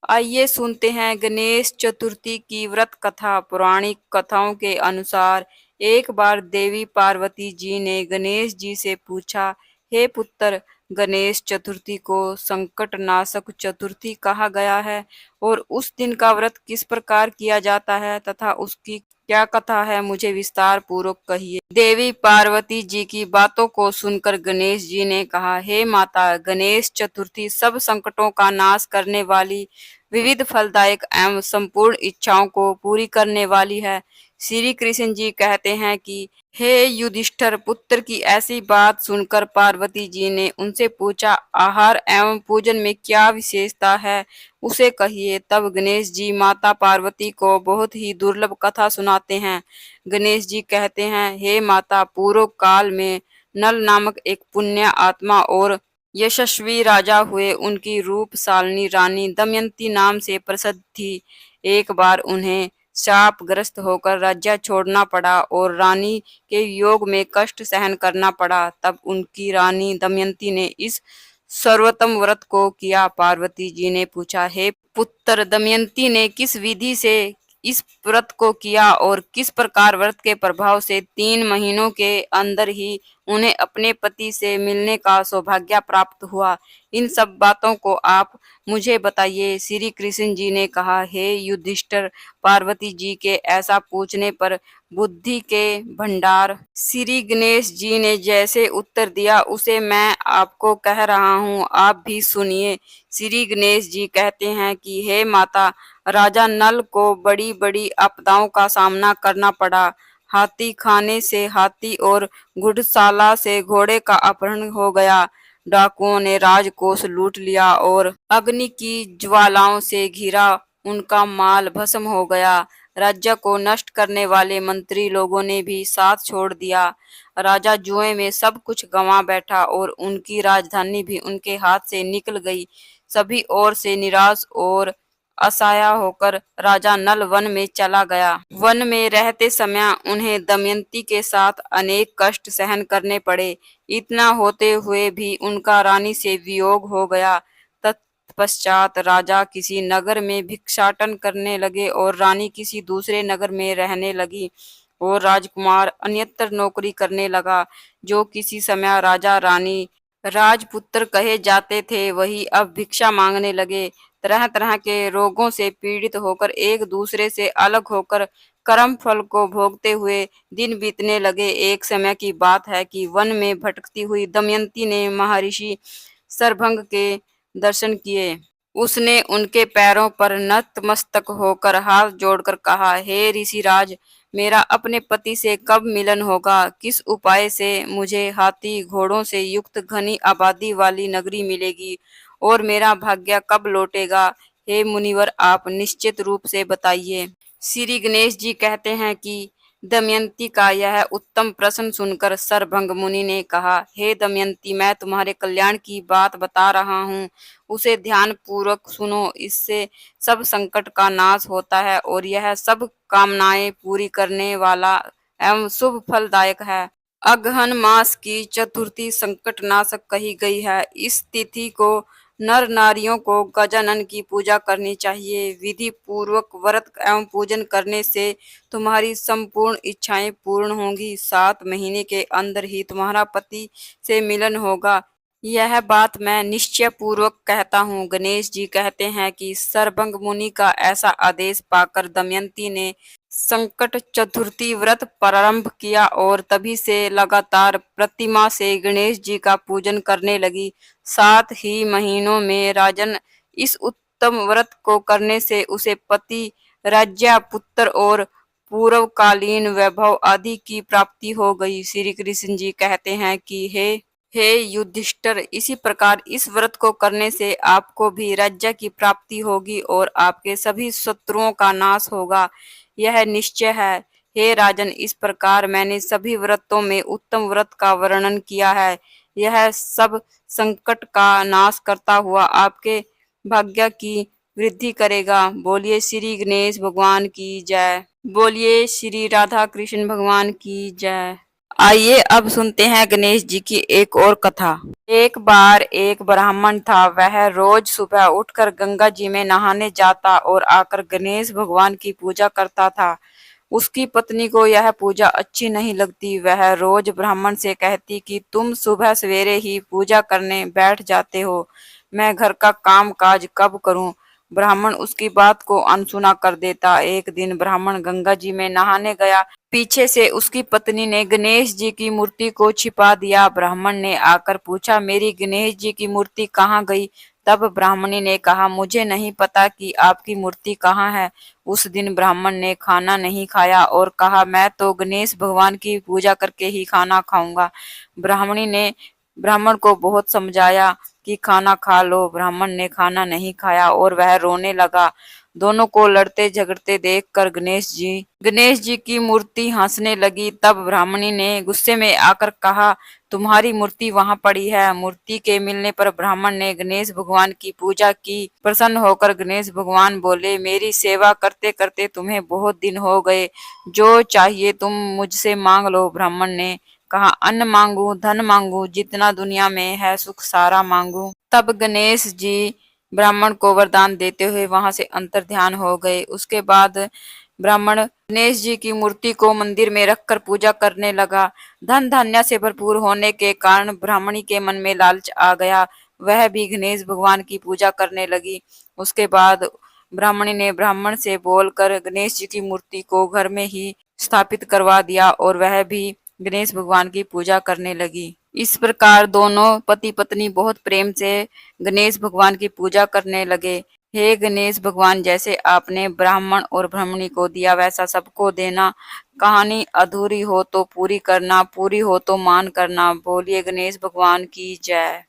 आइए सुनते हैं गणेश चतुर्थी की व्रत कथा। पौराणिक कथाओं के अनुसार एक बार देवी पार्वती जी ने गणेश जी से पूछा, हे पुत्र, गणेश चतुर्थी को संकट नाशक चतुर्थी कहा गया है और उस दिन का व्रत किस प्रकार किया जाता है तथा उसकी क्या कथा है, मुझे विस्तार पूर्वक कहिए। देवी पार्वती जी की बातों को सुनकर गणेश जी ने कहा, हे माता, गणेश चतुर्थी सब संकटों का नाश करने वाली, विविध फलदायक एवं संपूर्ण इच्छाओं को पूरी करने वाली है। श्री कृष्ण जी कहते हैं कि हे युधिष्ठिर पुत्र, की ऐसी बात सुनकर पार्वती जी ने उनसे पूछा, आहार एवं पूजन में क्या विशेषता है, उसे कहिए। तब गणेश जी माता पार्वती को बहुत ही दुर्लभ कथा सुनाते हैं। गणेश जी कहते हैं, हे माता, पूर्व काल में नल नामक एक पुण्य आत्मा और यशस्वी राजा हुए। उनकी रूपशालिनी रानी दमयंती नाम से प्रसिद्ध थी। एक बार उन्हें शापग्रस्त होकर राज्य छोड़ना पड़ा और रानी के योग में कष्ट सहन करना पड़ा। तब उनकी रानी दमयंती ने इस सर्वोत्तम व्रत को किया। पार्वती जी ने पूछा, हे पुत्र, दमयंती ने किस विधि से इस व्रत को किया और किस प्रकार व्रत के प्रभाव से 3 महीनों के अंदर ही उन्हें अपने पति से मिलने का सौभाग्य प्राप्त हुआ? इन सब बातों को आप मुझे बताइए। श्री कृष्ण जी ने कहा, हे युधिष्ठिर, पार्वती जी के ऐसा पूछने पर बुद्धि के भंडार श्री गणेश जी ने जैसे उत्तर दिया उसे मैं आपको कह रहा हूँ, आप भी सुनिए। श्री गणेश जी कहते हैं कि हे माता, राजा नल को बड़ी बड़ी आपदाओं का सामना करना पड़ा। हाथी खाने से हाथी और घुड़शाला से घोड़े का अपहरण हो गया। डाकुओं ने राजकोष लूट लिया और अग्नि की ज्वालाओं से घिरा उनका माल भस्म हो गया। राज्य को नष्ट करने वाले मंत्री लोगों ने भी साथ छोड़ दिया। राजा जुए में सब कुछ गंवा बैठा और उनकी राजधानी भी उनके हाथ से निकल गई। सभी ओर से निराश और असहाय होकर राजा नल वन में चला गया। वन में रहते समय उन्हें दमयंती के साथ अनेक कष्ट सहन करने पड़े। इतना होते हुए भी उनका रानी से वियोग हो गया। तत्पश्चात राजा किसी नगर में भिक्षाटन करने लगे और रानी किसी दूसरे नगर में रहने लगी और राजकुमार अन्यत्र नौकरी करने लगा। जो किसी समय राजा रानी राजपुत्र कहे जाते थे, वही अब भिक्षा मांगने लगे। तरह तरह के रोगों से पीड़ित होकर, एक दूसरे से अलग होकर, कर्म फल को भोगते हुए दिन बीतने लगे। एक समय की बात है कि वन में भटकती हुई दमयंती ने महर्षि सरभंग के दर्शन किए। उसने उनके पैरों पर नतमस्तक होकर हाथ जोड़कर कहा, हे ऋषिराज, मेरा अपने पति से कब मिलन होगा? किस उपाय से मुझे हाथी घोड़ों से युक्त घनी आबादी वाली नगरी मिलेगी और मेरा भाग्य कब लौटेगा? हे मुनिवर, आप निश्चित रूप से बताइए। श्री गणेश जी कहते हैं कि दमयंती का यह उत्तम प्रश्न सुनकर सरभंग मुनि ने कहा, हे दमयंती, मैं तुम्हारे कल्याण की बात बता रहा हूँ, उसे ध्यान पूर्वक सुनो। इससे सब संकट का नाश होता है और यह सब कामनाएं पूरी करने वाला एवं शुभ फलदायक है। अगहन मास की चतुर्थी संकट नाशक कही गई है। इस तिथि को नर नारियों को गजानन की पूजा करनी चाहिए। विधि पूर्वक व्रत एवं पूजन करने से तुम्हारी संपूर्ण इच्छाएं पूर्ण होंगी। 7 महीने के अंदर ही तुम्हारा पति से मिलन होगा। यह बात मैं निश्चय पूर्वक कहता हूँ। गणेश जी कहते हैं कि सरभंग मुनि का ऐसा आदेश पाकर दमयंती ने संकट चतुर्थी व्रत प्रारंभ किया और तभी से लगातार प्रतिमा से गणेश जी का पूजन करने लगी। 7 ही महीनों में राजन इस उत्तम व्रत को करने से उसे पति, राज्य, पुत्र और पूर्वकालीन वैभव आदि की प्राप्ति हो गई। श्री कृष्ण जी कहते हैं कि हे युधिष्ठिर, इसी प्रकार इस व्रत को करने से आपको भी राज्य की प्राप्ति होगी और आपके सभी शत्रुओं का नाश होगा, यह निश्चय है। हे राजन, इस प्रकार मैंने सभी व्रतों में उत्तम व्रत का वर्णन किया है। यह सब संकट का नाश करता हुआ आपके भाग्य की वृद्धि करेगा। बोलिए श्री गणेश भगवान की जय। बोलिए श्री राधा कृष्ण भगवान की जय। आइए अब सुनते हैं गणेश जी की एक और कथा। एक बार एक ब्राह्मण था। वह रोज सुबह उठकर गंगा जी में नहाने जाता और आकर गणेश भगवान की पूजा करता था। उसकी पत्नी को यह पूजा अच्छी नहीं लगती। वह रोज ब्राह्मण से कहती कि तुम सुबह सवेरे ही पूजा करने बैठ जाते हो, मैं घर का काम काज कब करूं। ब्राह्मण उसकी बात को अनसुना कर देता। एक दिन ब्राह्मण गंगा जी में नहाने गया। पीछे से उसकी पत्नी ने गणेश जी की मूर्ति को छिपा दिया। ब्राह्मण ने आकर पूछा, मेरी गणेश जी की मूर्ति कहाँ गई। तब ब्राह्मणी ने कहा, मुझे नहीं पता कि आपकी मूर्ति कहाँ है। उस दिन ब्राह्मण ने खाना नहीं खाया और कहा, मैं तो गणेश भगवान की पूजा करके ही खाना खाऊंगा। ब्राह्मणी ने ब्राह्मण को बहुत समझाया कि खाना खा लो। ब्राह्मण ने खाना नहीं खाया और वह रोने लगा। दोनों को लड़ते झगड़ते देखकर गणेश जी की मूर्ति हंसने लगी। तब ब्राह्मणी ने गुस्से में आकर कहा, तुम्हारी मूर्ति वहां पड़ी है। मूर्ति के मिलने पर ब्राह्मण ने गणेश भगवान की पूजा की। प्रसन्न होकर गणेश भगवान बोले, मेरी सेवा करते करते तुम्हें बहुत दिन हो गए, जो चाहिए तुम मुझसे मांग लो। ब्राह्मण ने कहा, अन्न मांगू, धन मांगू, जितना दुनिया में है सुख सारा मांगू। तब गणेश जी ब्राह्मण को वरदान देते हुए वहां से अंतर्ध्यान हो गए। उसके बाद ब्राह्मण गणेश जी की मूर्ति को मंदिर में रखकर पूजा करने लगा। धन धान्य से भरपूर होने के कारण ब्राह्मणी के मन में लालच आ गया। वह भी गणेश भगवान की पूजा करने लगी। उसके बाद ब्राह्मणी ने ब्राह्मण से बोलकर गणेश जी की मूर्ति को घर में ही स्थापित करवा दिया और वह भी गणेश भगवान की पूजा करने लगी। इस प्रकार दोनों पति पत्नी बहुत प्रेम से गणेश भगवान की पूजा करने लगे। हे गणेश भगवान, जैसे आपने ब्राह्मण और ब्राह्मणी को दिया वैसा सबको देना। कहानी अधूरी हो तो पूरी करना, पूरी हो तो मान करना। बोलिए गणेश भगवान की जय।